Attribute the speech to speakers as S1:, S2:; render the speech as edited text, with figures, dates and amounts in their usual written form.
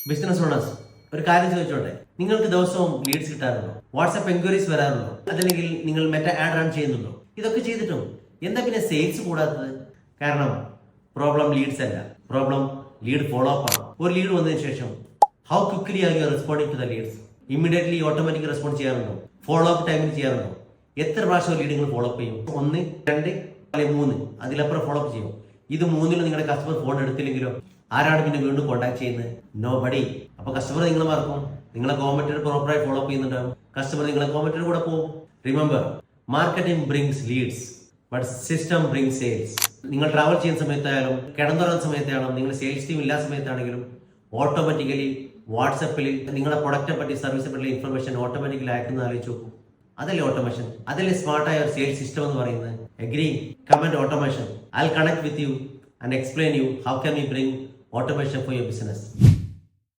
S1: Business owners ഒരു കാര്യം ചോദിച്ചോട്ടെ, നിങ്ങൾക്ക് ദിവസവും ലീഡ്സ് കിട്ടാറുണ്ടോ? വാട്സ്ആപ്പ് എൻക്വയറീസ് വരാറുണ്ടോ? അതല്ലെങ്കിൽ നിങ്ങൾ മെറ്റ ആഡ് റൺ ചെയ്യുന്നുണ്ടോ? ഇതൊക്കെ ചെയ്തിട്ടും എന്താ പിന്നെ സെയിൽസ് കൂടാത്തത്? കാരണം പ്രോബ്ലം ലീഡ്സ് അല്ല, പ്രോബ്ലം ലീഡ് ഫോളോ അപ്പ് ആണ്. ഒരു ലീഡ് വന്നതിന് ശേഷം how quickly are you responding to the leads? Immediately automatic respond ചെയ്യാറുണ്ടോ? ഫോളോ അപ്പ് ടൈമിൽ ചെയ്യാറുണ്ടോ? എത്ര പ്രാവശ്യം ലീഡ് നിങ്ങൾ ഫോളോ അപ്പ് ചെയ്യും? 1, 2 അല്ലെങ്കിൽ 3 അതിലപ്പുറം ഫോളോ അപ്പ് ചെയ്യും. ഇത് 3ലും നിങ്ങളുടെ കസ്റ്റമർ ഫോൺ എടുത്തില്ലെങ്കിലോ ആരാണ് പിന്നെ വീണ്ടും കോൺടാക്ട് ചെയ്യുന്നത്? No buddy. അപ്പൊ കസ്റ്റമർ നിങ്ങളെ മറക്കും. നിങ്ങളെ കോമന്ററി പ്രോപ്പറായി ഫോളോ അപ്പ് ചെയ്യുന്നുണ്ടാവും. കസ്റ്റമർ നിങ്ങളെ കോമന്ററി കൂടെ പോകും. Remember, marketing brings leads but system brings sales. നിങ്ങൾ ട്രാവൽ ചെയ്യുന്ന സമയത്തായാലും കിടന്നുറങ്ങുന്ന സമയത്തായാലും നിങ്ങൾ സെയിൽസ് ടീം ഇല്ലാത്ത സമയത്താണെങ്കിലും ഓട്ടോമാറ്റിക്കലി വാട്സപ്പിൽ നിങ്ങളുടെ പ്രൊഡക്റ്റിനെ പറ്റി സർവീസിനെ പറ്റി ഇൻഫർമേഷൻ ഓട്ടോമാറ്റിക്കലി അയക്കുന്ന ആലോചിച്ച് നോക്കും. അതല്ലേ ഓട്ടോമേഷൻ, അതല്ലേ സ്മാർട്ടായ ഒരു സെയിൽസ് സിസ്റ്റം എന്ന് പറയുന്നത്. Agree, comment automation. I will connect with you and explain you how can we bring automation for your business.